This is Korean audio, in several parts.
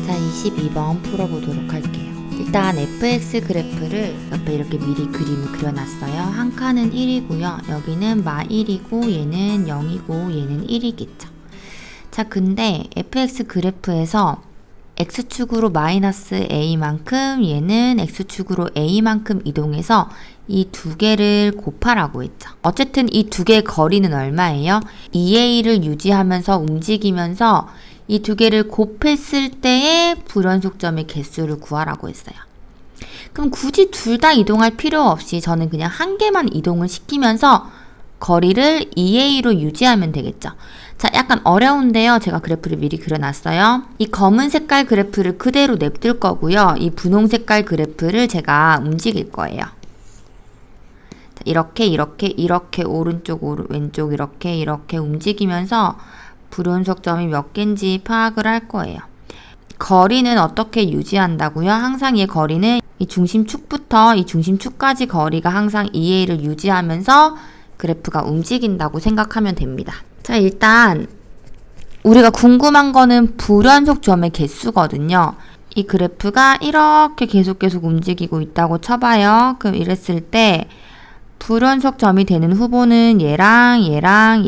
자, 22번 풀어보도록 할게요. 일단 fx 그래프를 옆에 이렇게 미리 그림을 그려놨어요. 한 칸은 1이고요. 여기는 마1이고 얘는 0이고 얘는 1이겠죠. 자, 근데 fx 그래프에서 x축으로 마이너스 a만큼 얘는 x축으로 a만큼 이동해서 이 두 개를 곱하라고 했죠. 어쨌든 이 두 개의 거리는 얼마예요? 2a를 유지하면서 움직이면서 이 두 개를 곱했을 때의 불연속점의 개수를 구하라고 했어요. 그럼 굳이 둘 다 이동할 필요 없이 저는 그냥 한 개만 이동을 시키면서 거리를 2a로 유지하면 되겠죠. 자, 약간 어려운데요. 제가 그래프를 미리 그려놨어요. 이 검은 색깔 그래프를 그대로 냅둘 거고요. 이 분홍 색깔 그래프를 제가 움직일 거예요. 자, 이렇게 오른쪽 왼쪽 이렇게 움직이면서 불연속점이 몇 개인지 파악을 할 거예요. 거리는 어떻게 유지한다고요? 항상 이 거리는 이 중심축부터 이 중심축까지 거리가 항상 2a를 유지하면서 그래프가 움직인다고 생각하면 됩니다. 자, 일단 우리가 궁금한 거는 불연속점의 개수거든요. 이 그래프가 이렇게 계속 움직이고 있다고 쳐봐요. 그럼 이랬을 때 불연속점이 되는 후보는 얘랑이겠죠.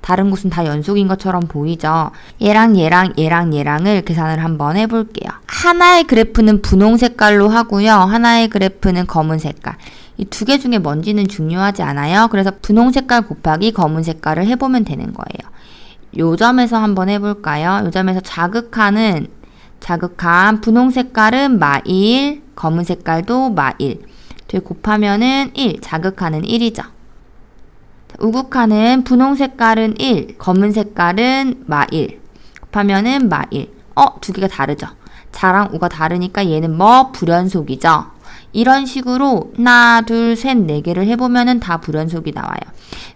다른 곳은 다 연속인 것처럼 보이죠. 얘랑을 계산을 한번 해볼게요. 하나의 그래프는 분홍 색깔로 하고요. 하나의 그래프는 검은 색깔. 이 두 개 중에 뭔지는 중요하지 않아요. 그래서 분홍 색깔 곱하기 검은 색깔을 해보면 되는 거예요. 요 점에서 한번 해볼까요? 요 점에서 자극한 분홍 색깔은 마1, 검은 색깔도 마1. 둘 곱하면은 1, 자극하는 1이죠. 우극하는 분홍 색깔은 1, 검은 색깔은 마1. 곱하면은 마1. 두 개가 다르죠. 자랑 우가 다르니까 얘는 불연속이죠. 이런 식으로 하나, 둘, 셋, 네 개를 해보면은 다 불연속이 나와요.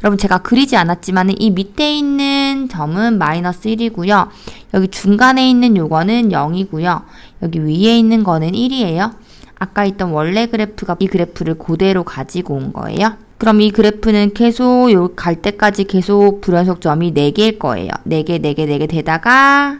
여러분, 제가 그리지 않았지만 이 밑에 있는 점은 마이너스 1이고요. 여기 중간에 있는 요거는 0이고요. 여기 위에 있는 거는 1이에요. 아까 있던 원래 그래프가 이 그래프를 그대로 가지고 온 거예요. 그럼 이 그래프는 계속 갈 때까지 계속 불연속점이 4개일 거예요. 4개 되다가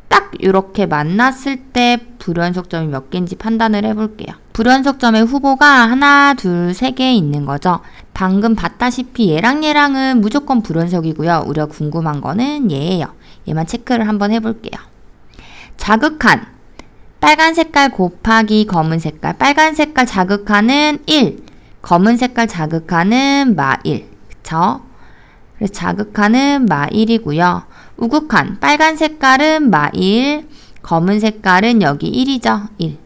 딱 이렇게 만났을 때 불연속점이 몇 개인지 판단을 해볼게요. 불연속점의 후보가 하나, 둘, 3개 있는 거죠. 방금 봤다시피 얘랑은 무조건 불연속이고요. 우리가 궁금한 거는 얘예요. 얘만 체크를 한번 해볼게요. 자극한 빨간 색깔 곱하기 검은 색깔. 빨간 색깔 자극하는 1, 검은 색깔 자극하는 마1. 그쵸? 그래서 자극하는 마1이고요. 우극한 빨간 색깔은 마1, 검은 색깔은 여기 1이죠. 1.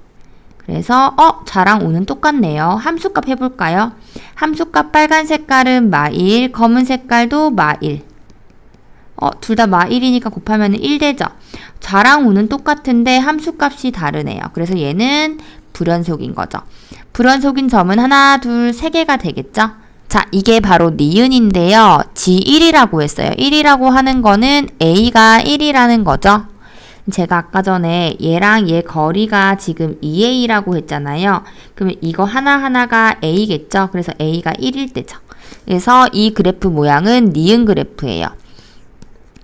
그래서 자랑 우는 똑같네요. 함수값 해볼까요? 함수값 빨간 색깔은 마1, 검은 색깔도 마1. 둘 다 마1이니까 곱하면 1 되죠. 자랑 우는 똑같은데 함수값이 다르네요. 그래서 얘는 불연속인 거죠. 불연속인 점은 하나, 둘, 3개가 되겠죠. 자, 이게 바로 니은인데요. G1이라고 했어요. 1이라고 하는 거는 A가 1이라는 거죠. 제가 아까 전에 얘랑 얘 거리가 지금 2A라고 했잖아요. 그러면 이거 하나하나가 A겠죠. 그래서 A가 1일 때죠. 그래서 이 그래프 모양은 니은 그래프예요.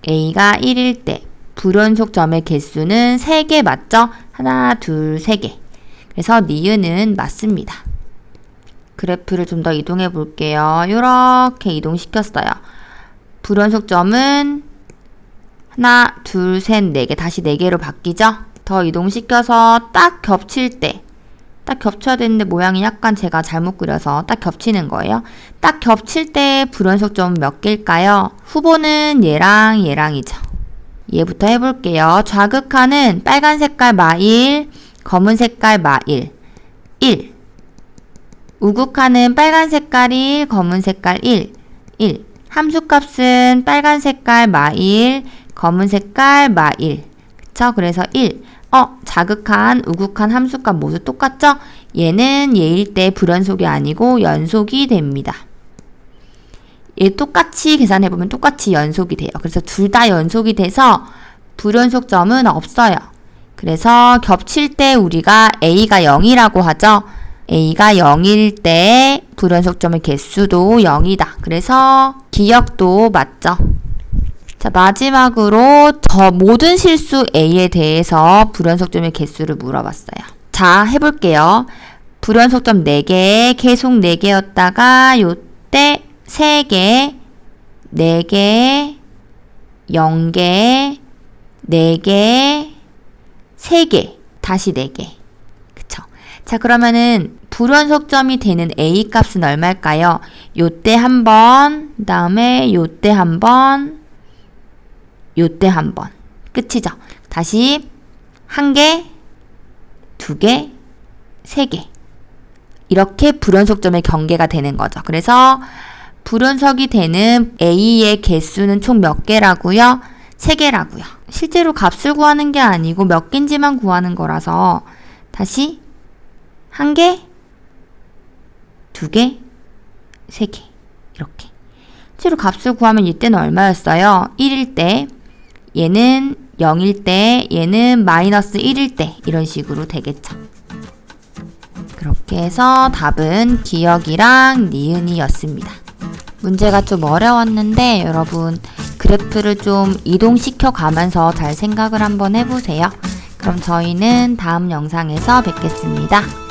A가 1일 때 불연속점의 개수는 3개 맞죠? 하나, 둘, 3개. 그래서 니은은 맞습니다. 그래프를 좀 더 이동해 볼게요. 이렇게 이동시켰어요. 불연속점은 하나, 둘, 셋, 4개. 다시 4개로 바뀌죠? 더 이동시켜서 딱 겹칠 때, 딱 겹쳐야 되는데 모양이 약간 제가 잘못 그려서 딱 겹치는 거예요. 딱 겹칠 때 불연속점은 몇 개일까요? 후보는 얘랑이죠. 얘부터 해볼게요. 자극하는 빨간 색깔 마1, 검은 색깔 마1. 1. 우극하는 빨간 색깔 1, 검은 색깔 1. 1. 함수값은 빨간 색깔 마1, 검은 색깔 마1. 그쵸? 그래서 1. 자극한, 우극한 함수값 모두 똑같죠? 얘는 얘일 때 불연속이 아니고 연속이 됩니다. 얘 똑같이 계산해보면 똑같이 연속이 돼요. 그래서 둘 다 연속이 돼서 불연속점은 없어요. 그래서 겹칠 때 우리가 A가 0이라고 하죠. A가 0일 때 불연속점의 개수도 0이다. 그래서 기억도 맞죠. 자, 마지막으로 저 모든 실수 A에 대해서 불연속점의 개수를 물어봤어요. 자, 해볼게요. 불연속점 4개, 계속 4개였다가 요때 3개, 4개, 0개, 4개, 3개, 다시 4개. 그쵸? 자, 그러면은 불연속점이 되는 A 값은 얼마일까요? 요때 한 번, 그 다음에 요때 한 번, 요때 한 번. 끝이죠? 다시 1개, 2개, 3개. 이렇게 불연속점의 경계가 되는 거죠. 그래서 불연속이 되는 A의 개수는 총 몇 개라고요? 3개라고요. 실제로 값을 구하는 게 아니고 몇 개인지만 구하는 거라서 다시 1개, 2개, 3개 이렇게. 실제로 값을 구하면 이때는 얼마였어요? 1일 때, 얘는 0일 때, 얘는 마이너스 1일 때 이런 식으로 되겠죠. 그렇게 해서 답은 기억이랑 니은이었습니다. 문제가 좀 어려웠는데 여러분 그래프를 좀 이동시켜 가면서 잘 생각을 한번 해보세요. 그럼 저희는 다음 영상에서 뵙겠습니다.